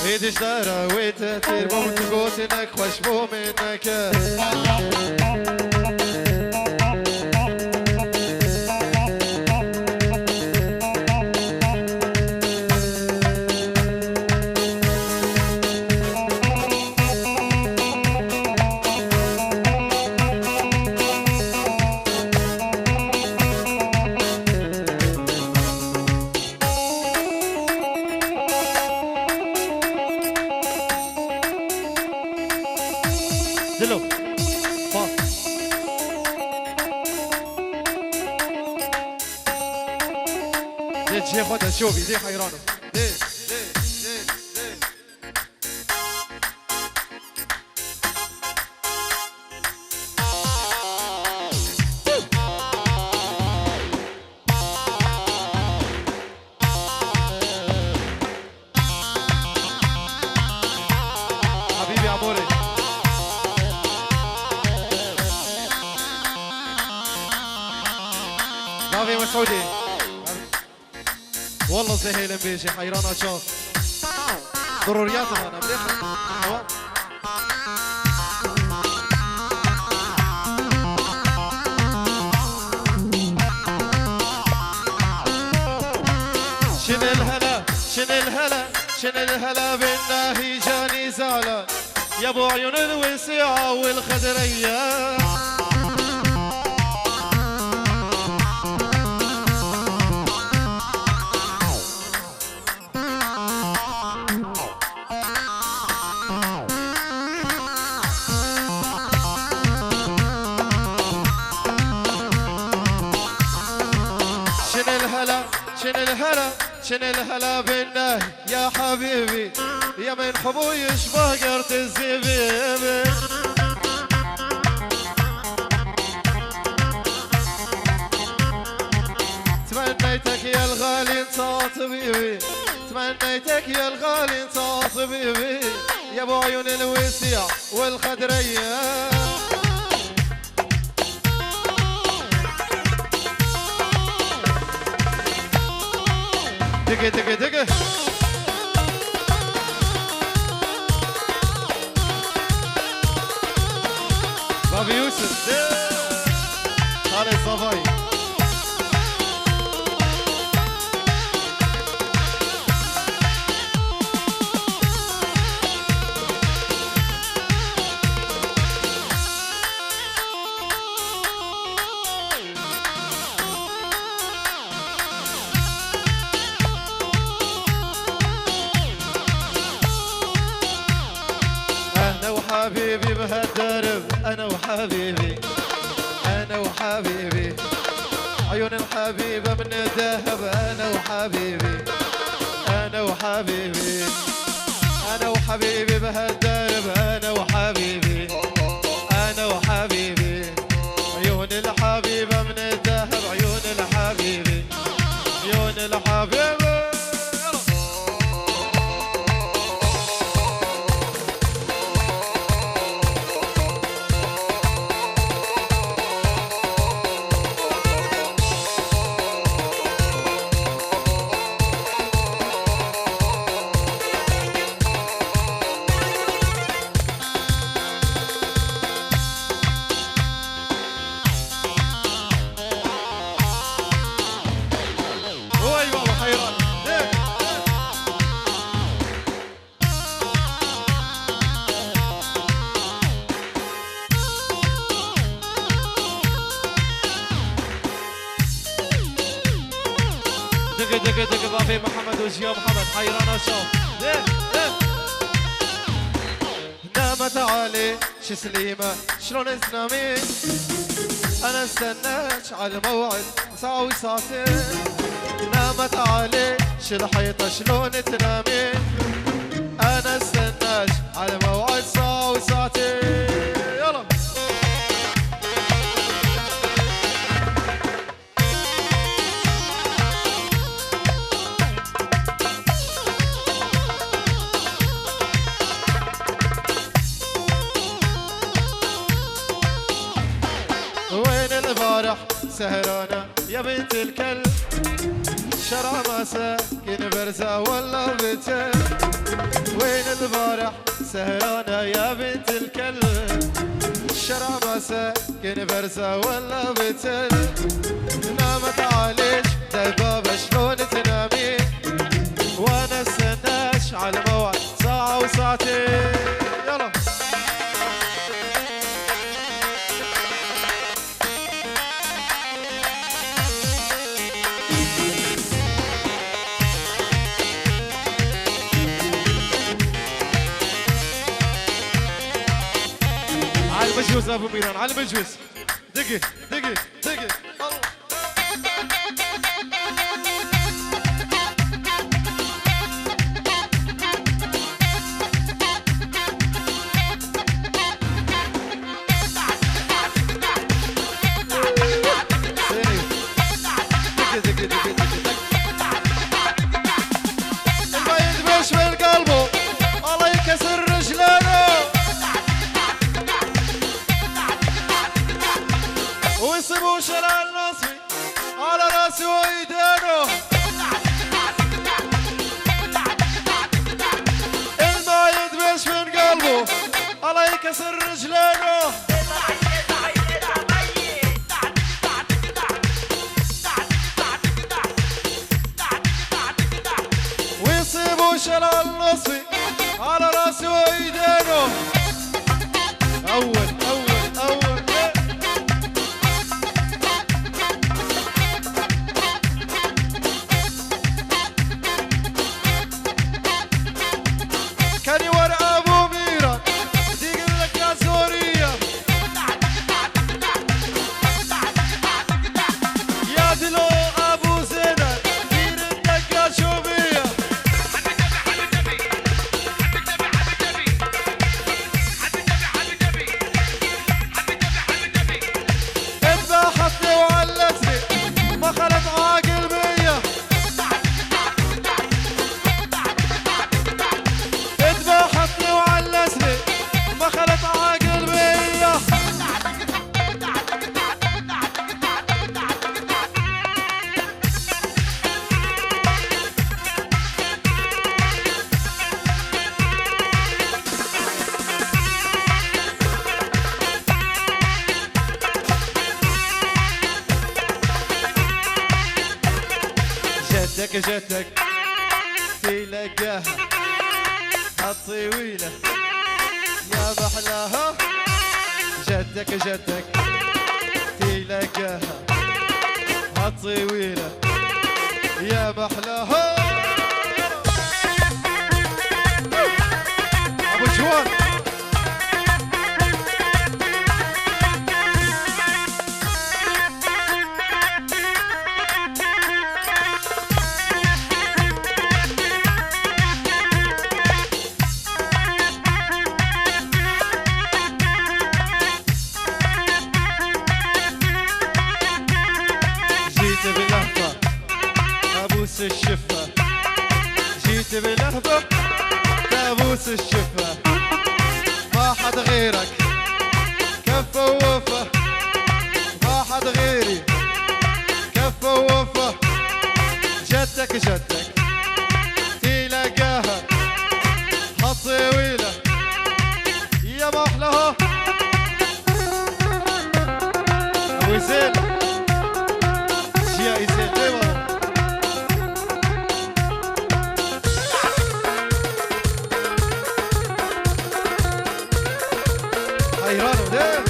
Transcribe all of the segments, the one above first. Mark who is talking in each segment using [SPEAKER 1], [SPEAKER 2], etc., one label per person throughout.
[SPEAKER 1] ايدش دارة ويتأثير بوت قوتنك خوشبو منك دلو فا دي تجي خدها شوفي دي حيرانه دي حبيبي عموري نافي مسعودي والله زهيل بيجي حيران اشوف ضرورياتهم انا بدي شن الهلا شن الهلا شن الهلا بالناهي جاني زعلان يا ابو عيون الوسيعه والخضريه شن الهلا شن الهلا بالله يا حبيبي يا من حبو يشبه قرط الزبيب تمنيتك يا الغالي انت طبيبي تمنيتك يا الغالي انت طبيبي يا ابو عيون الوسيع والخضريه دقة دقة دقة بابي يوسف خالد صفاي حبيبي بهالدرب انا وحبيبي انا وحبيبي عيون الحبيبه من الذهب انا وحبيبي انا وحبيبي انا وحبيبي بهالدرب انا وحبيبي انا وحبيبي عيون الحبيبه من الذهب عيون الحبيبي عيون الحبيبه دق دق بافي محمد وجيا محمد حيران اشوف نامت علي شو سليمه شلون تنامين انا استناك على الموعد مساوي ساعتين نامت علي شو الحيطه شلون تنامين انا استناك على الموعد ساوي ساعتين يلا البارح سهرانة يا بنت الكلب شرامة مساكن برزة ولا بتل وين البارح سهرانة يا بنت الكلب الشرع مساكن برزة ولا بتل نامت عليك دبابة شلون تنامين وانا استناش على الموعد ساعة وساعتين يلا على المجوز ابو ميران على المجوز دقي دقي دقي ويصيبوا شلال نصفي على راسي ويدينه الما يدبش من قلبه الله يكسر رجلينه ويصيبوا شلال نصفي على راسي ويدينه أول كاني ورا ابو ميران ديق لك يا سوريا يا دلو ابو زينب دير لك يا شوبيه اتباحتني وعلتني ما خلت عاقل بيا اتباحتني وعلتني ما خلت عاقل بيا جدك تلقاها الطويلة يا محلاها جدك تلقاها الطويلة يا محلاها أبو جوان بلهفة ابوس الشفة جيت بلهفة ابوس الشفة ما حد غيرك كفة ووفة ما حد غيري كفة ووفة جدك تلاقاها هالطويلة يا محلها ابو زين يا إيزيل ديما حيرانو ديم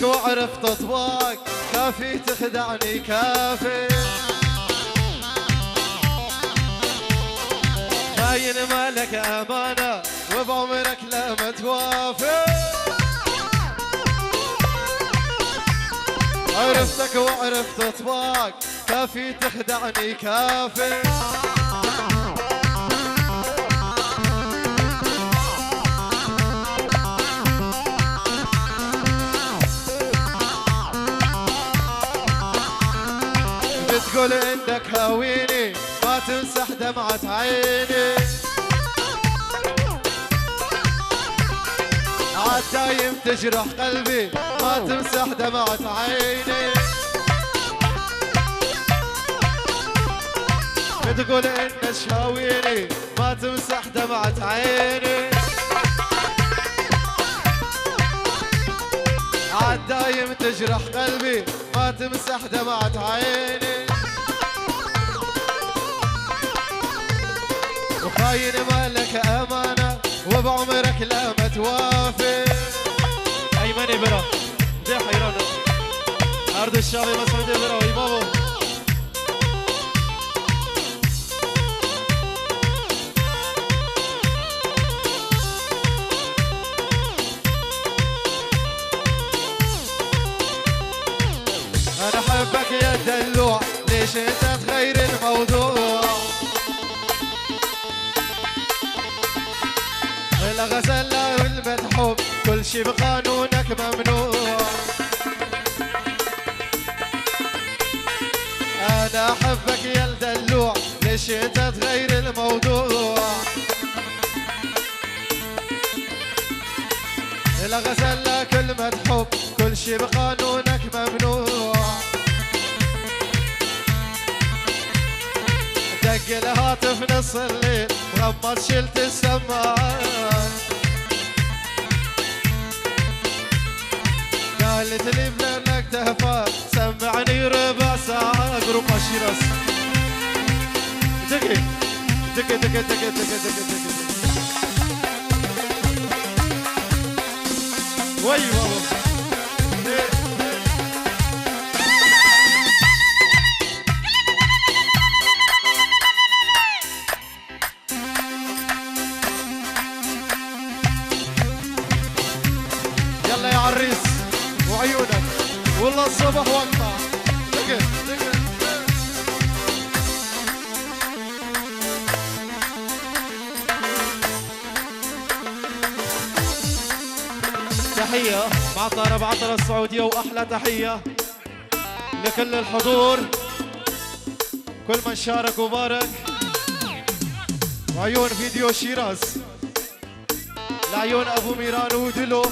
[SPEAKER 1] عرفتك وعرفت اطباق، كافي تخدعني كافي. خاين مالك امانه وبعمرك لا ما توافي. عرفتك وعرفت اطباق، كافي تخدعني كافي. بتقول انك هاويني ما تمسح دمعة عيني، عالدايم تجرح قلبي ما تمسح دمعة عيني. بتقول انك شاويني ما تمسح دمعة عيني، عالدايم تجرح قلبي ما تمسح دمعة عيني. وخاين مالك امانه وبعمرك لا ما توافي. ايمن برا دي حيرانه ارض الشعبي مسعود برا وي بابا. انا حبك يا دلوع ليش انت تغير الموضوع. الغزالة والمدحوب كل شي بقانونك ممنوع. انا احبك يا الدلوع ليش انت تغير الموضوع. الغزالة كل مدحوب كل شي بقانونك ممنوع. دق الهاتف نص الليل غمض شلت السماعة، قالت لي بلانك تهفى سمعني ربع ساعة. قروب شيراز دقي دقي دقي دقي دقي دقي وي بابا. يلا يا عريس وعيونك والله الصبح وقطع. دقي دقي تحية معطرة بعطرة السعودية وأحلى تحية لكل الحضور كل من شارك وبارك. وعيون فيديو شيراز لعيون أبو ميران ودلو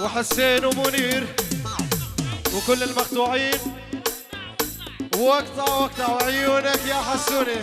[SPEAKER 1] وحسين ومنير وكل المقطوعين. واقطع واقطع عيونك يا حسوني.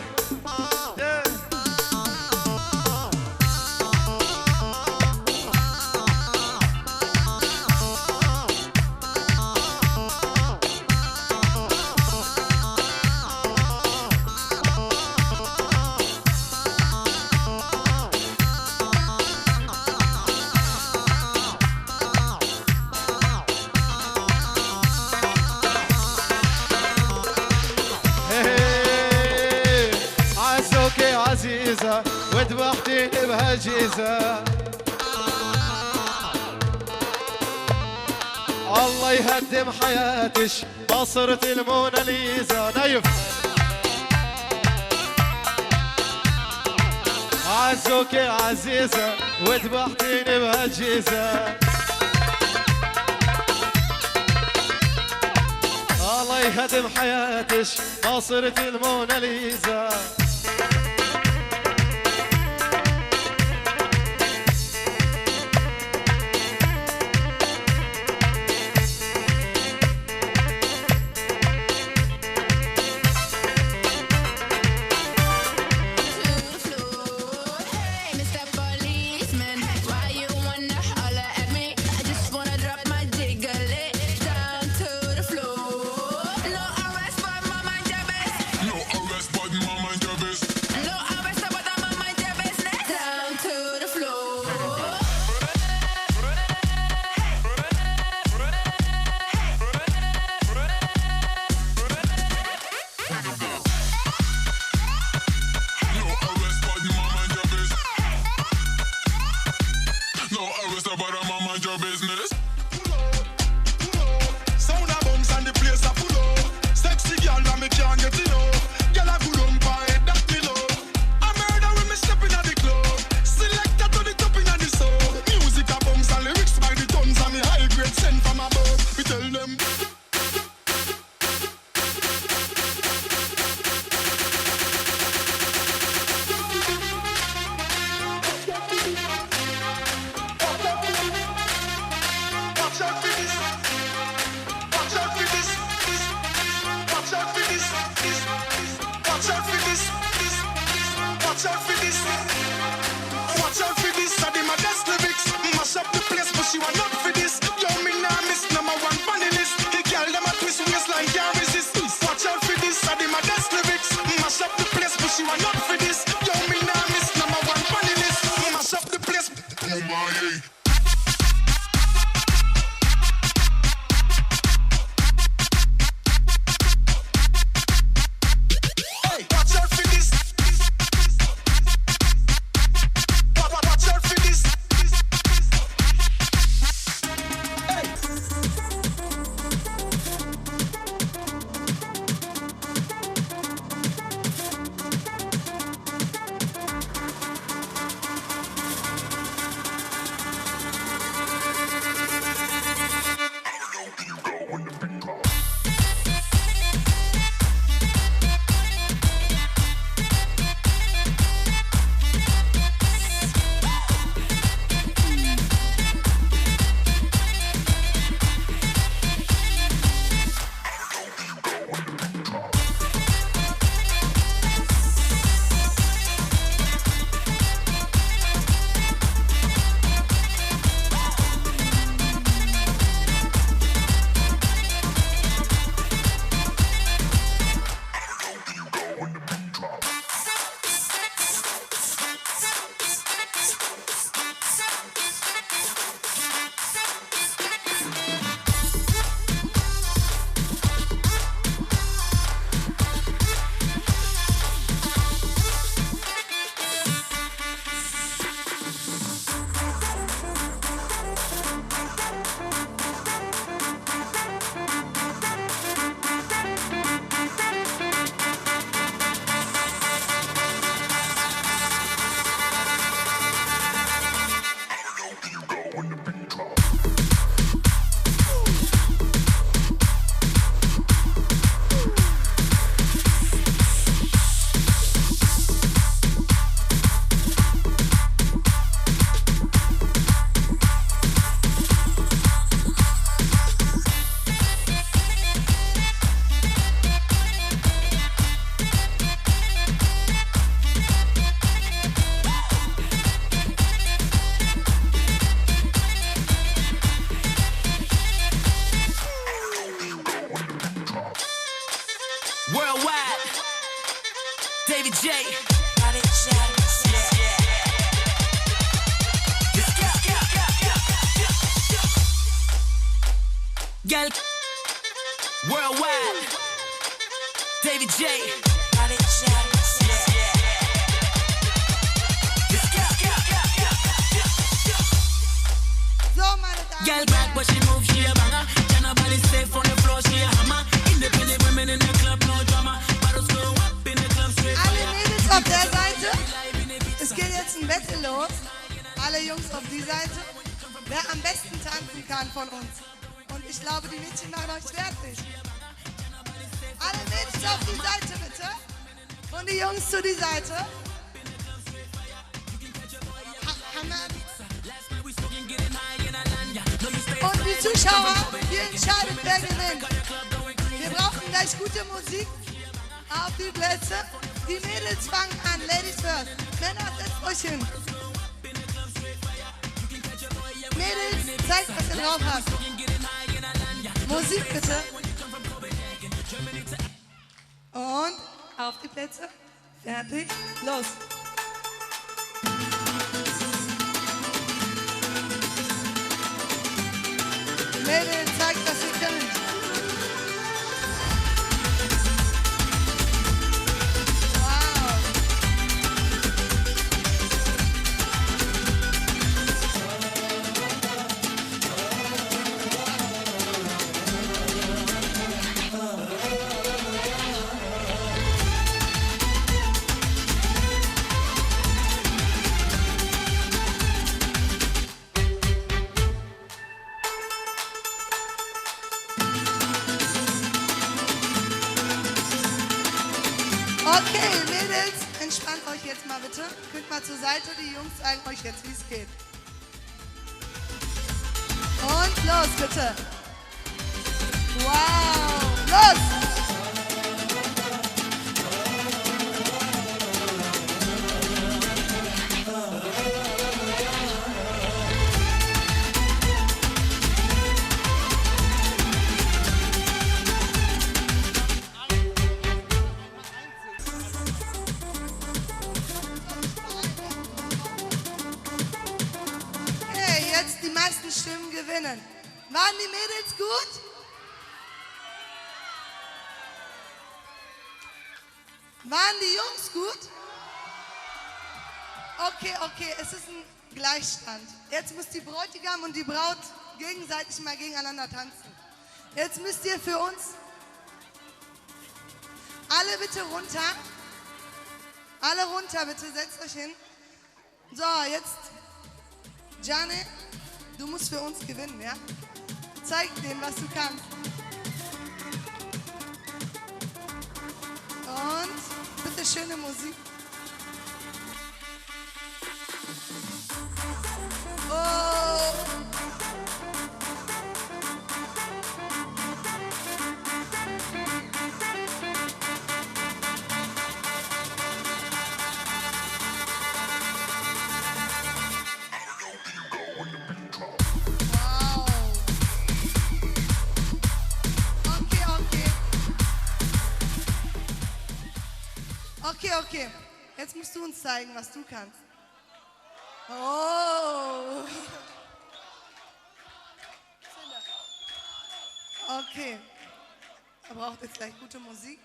[SPEAKER 1] عزيزة وذبحتيني بهالجيزة. الله يهدم حياتش ما صرت الموناليزا. نايف عزوك يا عزيزة وذبحتيني بهالجيزة. الله يهدم حياتش ما صرت الموناليزا.
[SPEAKER 2] No arrest, but mama and your best. Girl, worldwide, David J. Girl back, but she move, she a banger. Can nobody safe on the floor, she a hammer. Independent women in the club, no drama. Bottles go up in the club, straight fire.
[SPEAKER 3] Alle Mädels auf der Seite. Es geht jetzt ein Battle los. Alle Jungs auf die Seite. Wer am besten tanzen kann von uns. Und ich glaube, die Mädchen machen euch fertig. Alle Mädels auf die Seite, bitte. Und die Jungs zu die Seite. Hammer. Und die Zuschauer, ihr entscheidet, wer gewinnt. Wir brauchen gleich gute Musik auf die Plätze. Die Mädels fangen an, Ladies first. Männer, setzt euch hin. Mädels, zeigt, was ihr drauf habt. Musik bitte. Und auf die Plätze. Fertig. Los. Mädels, zeigt, was ihr könnt. Wow. Okay, Mädels, entspannt euch jetzt mal bitte. Könnt mal zur Seite, die Jungs zeigen euch jetzt, wie es geht. Und los, bitte. Wow, los! meisten Stimmen gewinnen. Waren die Mädels gut? Waren die Jungs gut? Okay, es ist ein Gleichstand. Jetzt muss die Bräutigam und die Braut gegenseitig mal gegeneinander tanzen. Jetzt müsst ihr für uns alle bitte runter. Alle runter bitte, setzt euch hin. So, jetzt, Gianni, du musst für uns gewinnen, ja? Zeig denen, was du kannst. Und bitte schöne Musik. Oh! Okay. Jetzt musst du uns zeigen, was du kannst. Oh. Okay. Er braucht jetzt gleich gute Musik.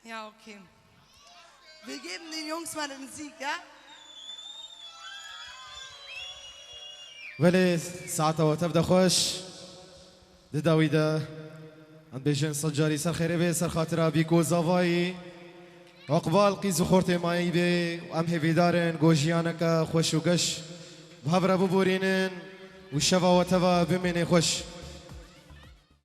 [SPEAKER 3] Ja, okay. Wir geben den Jungs mal den Sieg, ja?
[SPEAKER 1] ولی ساعتا تبدا خوش داویدا عند بيجن صجاري سر خير به سر خاطر بيكو زاوایی عقبال قیز و خورت مایی به ام هیدارن گوجیانک خوش و گش بهبر ببورینن و شوا و توا بمینه خوش